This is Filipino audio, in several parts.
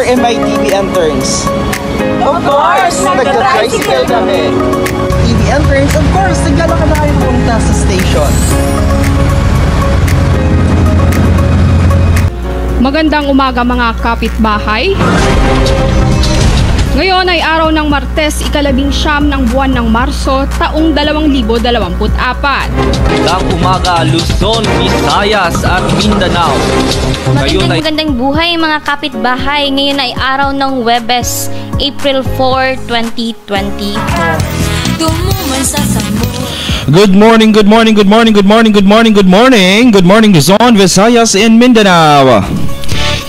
for MITV interns? Of course! Nagka-tricycle kami. TV interns, of course, naglalakad na kayo pumunta sa station. Magandang umaga mga kapitbahay. Ngayon ay araw ng Martes, ika-19 ng buwan ng Marso, taong 2024. Magandang umaga, Luzon, Visayas at Mindanao. Magandang buhay mga kapitbahay. Ngayon ay araw ng Huwebes, April 4, 2024. Good morning, good morning, good morning, good morning, good morning, good morning. Good morning, Luzon, Visayas, and Mindanao.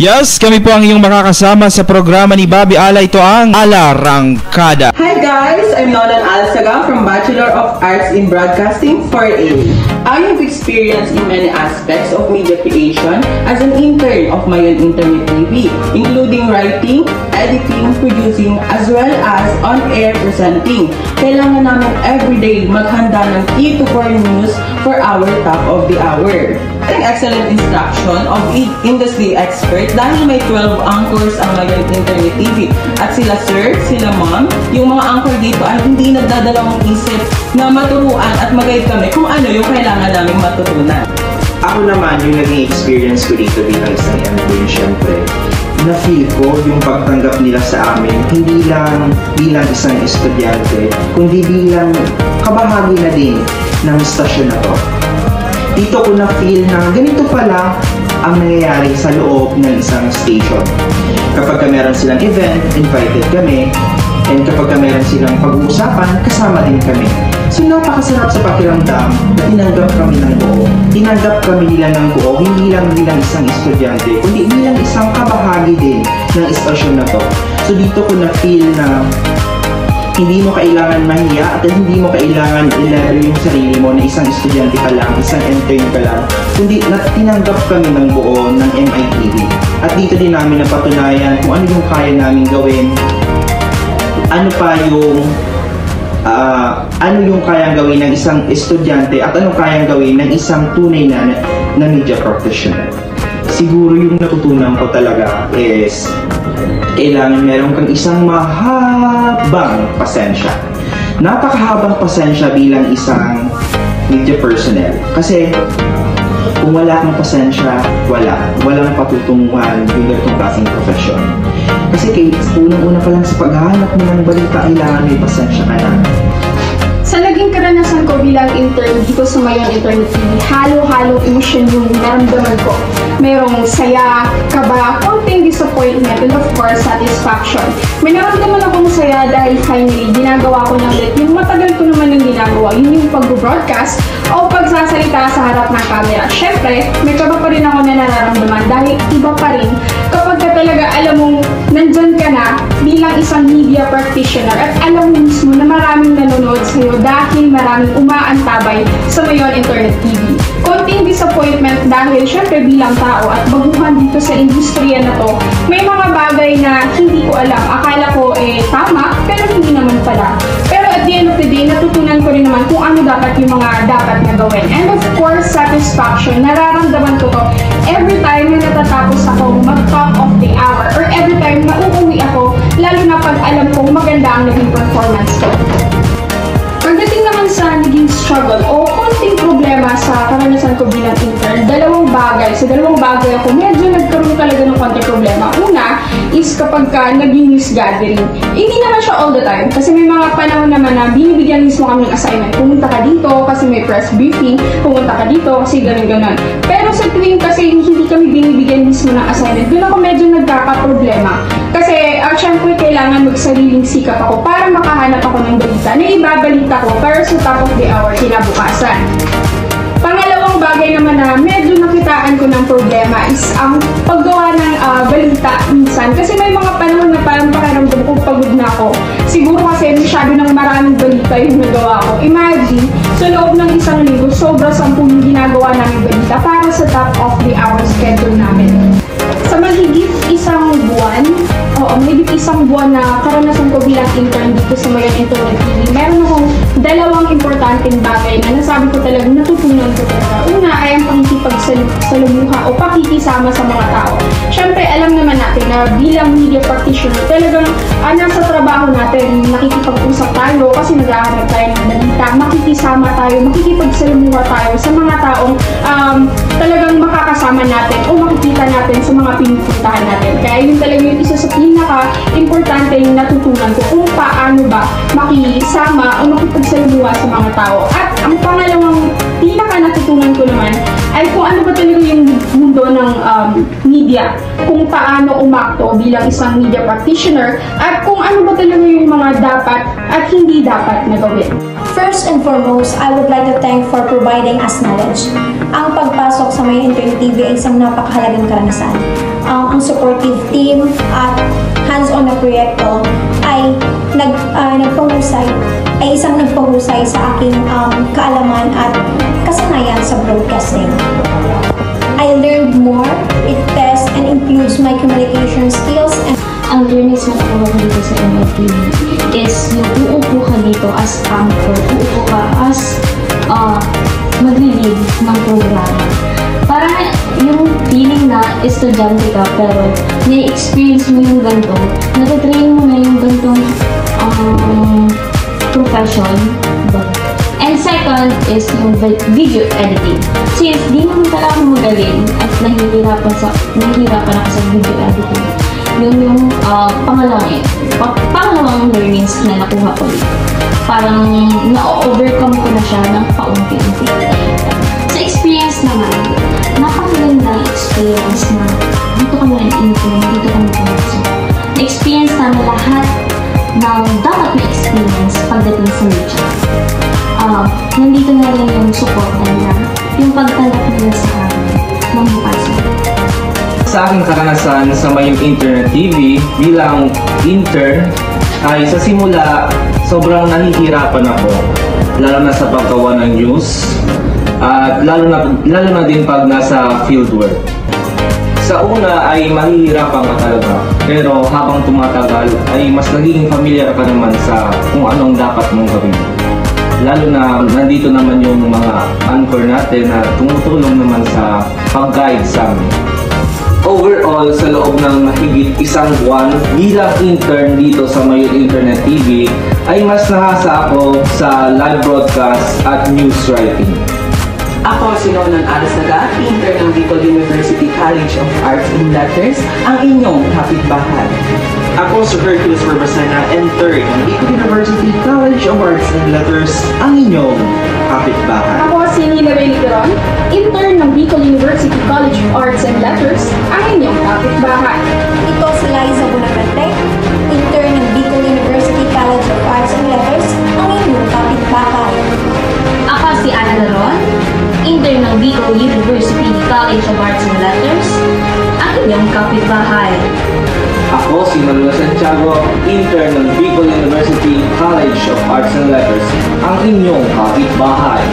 Yes, kami po ang iyong makakasama sa programa ni Bobby Ala. Ito ang Alarangkada. Hi guys, I'm Nolan Alsaga from Bachelor of Arts in Broadcasting 4A. I have experience in many aspects of media creation as an intern of Mayon Internet TV, including writing, editing, producing, as well as on-air presenting. Kailangan namin everyday maghanda ng key to core news for our top of the hour. Excellent instruction of industry expert dahil may 12 anchors ang Mayon Internet TV. At sila sir, sila ma'am, yung mga anchor dito ay hindi nagdadalawang isip na maturuan at mag-guide kami kung ano yung kailangan naming matutunan. Ako naman, yung naging experience ko dito bilang isang intern, syempre, na-feel ko yung pagtanggap nila sa amin, hindi lang bilang isang estudyante, kundi bilang kabahagi na din ng stasyon na to. Dito ko na-feel na ganito pala ang nangyayari sa loob ng isang station. Kapag meron silang event, invited kami. And kapag meron silang pag-uusapan, kasama din kami. So napakasarap sa pakiramdam na tinanggap kami ng buo. Tinanggap kami nila ng buo, hindi lang bilang isang estudyante, kundi bilang isang kabahagi din ng istasyon na to. So dito ko na-feel na hindi mo kailangan mahiya at hindi mo kailangan i-level yung sarili mo na isang estudyante ka lang, isang intern ka lang, kundi tinanggap kami ng buo ng MITV. At dito din namin napatunayan kung ano yung kaya namin gawin, ano yung kayang gawin ng isang estudyante at anong kayang gawin ng isang tunay na media professional. Siguro yung natutunan ko talaga is kailangan meron kang isang mahabang pasensya. Napakahabang pasensya bilang isang media personnel. Kasi kung wala kang pasensya, walang patutunguhan yung ganitong klaseng profesyon. Kasi unang-una pa lang sa paghahanap mo ng balita, kailangan may pasensya ka na. Sa naging karanasan ko bilang intern dito sa Mayon Internet TV, halo-halong emosyon yung naramdaman ko. Merong saya, kaba, konting disappointment, and of course, satisfaction. May naramdaman akong saya dahil finally, ginagawa ko na ulit yung matagal ko naman yung ginagawa, yun yung pag-broadcast o pagsasalita sa harap ng camera. Siyempre, may kaba pa rin ako na nararamdaman dahil iba pa rin kapag ka talaga alam mong nandyan ka na bilang isang media practitioner at alam mo mismo na maraming nanonood sa'yo dahil maraming umaantabay sa Mayon Internet TV. Konting disappointment dahil syempre bilang tao at baguhan dito sa industriya na to, may mga bagay na hindi ko alam. Akala ko tama, pero hindi naman pala. Pero at the end of the day, natutunan ko rin naman kung ano dapat yung mga dapat na gawin. And of course, satisfaction. Nararamdaman ko to every time na natatapos ako mag-top of the hour or every time na uuwi ako, lalo na pag alam kong maganda ang naging performance ko. Pagdating naman sa naging struggle o konting problema sa karanasan ko bilang intern, dalawang bagay ako medyo nagkaroon talaga ng konting problema. Una is kapag naging news gathering. Hindi naman siya all the time kasi may mga panahon naman na binibigyan mismo kami ng assignment. Pumunta ka dito kasi may press briefing, pumunta ka dito kasi ganun-ganun. Pero sa tuwing kasi hindi kami binibigyan mismo ng assignment, doon ako medyo nagkaka-problema. Kasi syempre kailangan magsariling sikap ako para makahanap ako ng balita na ibabalita ko para sa top of the hour kinabukasan. Pangalawang bagay naman na medyo nakitaan ko ng problema is ang paggawa ng balita minsan. Kasi may mga panahon na parang pakiramdam ko pagod na ako. Siguro kasi masyado ng maraming balita yung nagawa ko. Imagine, sa loob ng isang linggo, sobra 10 yung ginagawa namin balita para sa top of the hour schedule namin. Sa mahigit isang buwan, maybe isang buwan na karanasan ko bilang intern dito sa Mayon Internet TV, meron akong dalawang importanteng bagay na nasabi ko talaga natutunan ko talaga. Una ay ang pakikipagsalumuha o pakikisama sa mga tao. Siyempre, alam naman natin na bilang media practitioner, talagang nasa trabaho natin, nakikipag-usap tayo kasi naghahanap tayo ng balita, makikisama tayo, makikipagsalumuha tayo sa mga taong talagang makakasama natin o makikita natin sa mga pinupuntahan natin. Kaya yun talaga yung isa sa pinaka-importante yung natutunan ko kung paano ba makisama o makipagsalumuha sa mga tao. At ang pangalawang pinaka-natutunan ko naman ay kung ano ba talaga yung mundo ng media, kung paano umakto bilang isang media practitioner, at kung ano ba talaga yung mga dapat at hindi dapat na gawin. First and foremost, I would like to thank for providing us knowledge. Ang pagpasok sa Mayon Internet TV ay isang napakahalagang karanasan. Ang supportive team at hands-on na proyekto ay isang nagpahusay sa aking kaalaman at kasanayan sa broadcasting. I learned more, it tests and improves my communication skills. And ang learnings na nakuha ko dito sa MITV is yung uupo ka dito as anchor, uupo ka as magli-lead ng programa. Parang yung feeling na estudyante ka pero na-experience mo yung ganito, natatrain mo na yung ganitong profession. And second is yung video editing. Since di naman talaga ako magaling at nahihirapan ako sa video editing, yun yung pangalawang learnings na nakuha ko dito. Parang na-overcome ko na siya ng paunti-unti. Sa experience naman, napakagandang experience na dito kami na-intern, dito kami pumasok. Na-experience namin lahat ng dapat na-experience pagdating sa media. Nandito na rin yung support nila, yung pagtanggap nila sa amin ng pasok. Sa aking karanasan sa Mayon Internet TV bilang intern ay sa simula sobrang nahihirapan ako, lalo na sa paggawa ng news at lalo na din pag nasa fieldwork. Sa una ay mahihirapan ka talaga, pero habang tumatagal ay mas nagiging familiar ka naman sa kung anong dapat mong gawin. Lalo na nandito naman yung mga anchor natin na tumutulong naman sa pag-guide sa amin. Overall, sa loob ng mahigit isang buwan bilang intern dito sa Mayon Internet TV, ay mas nahasa ako sa live broadcast at news writing. Ako si Nolan Alasaga, intern ng Bicol University College of Arts and Letters, ang inyong kapitbahay. Ako si Hercules Barbacena, intern ng Bicol University College of Arts and Letters, ang inyong kapitbahay. Ako si Nina Belicaron, intern ng Bicol University College of Arts and Letters, ang inyong kapitbahay. Ito si Liza Bonagante, intern ng Bicol University College of Arts and Letters, ang inyong kapitbahay. Ako si Ana Laron, intern ng Bicol University College of Arts and Letters, ang inyong kapitbahay. Ako si Manuel Santiago, intern ng Bicol University College of Arts and Letters, ang inyong kapitbahay.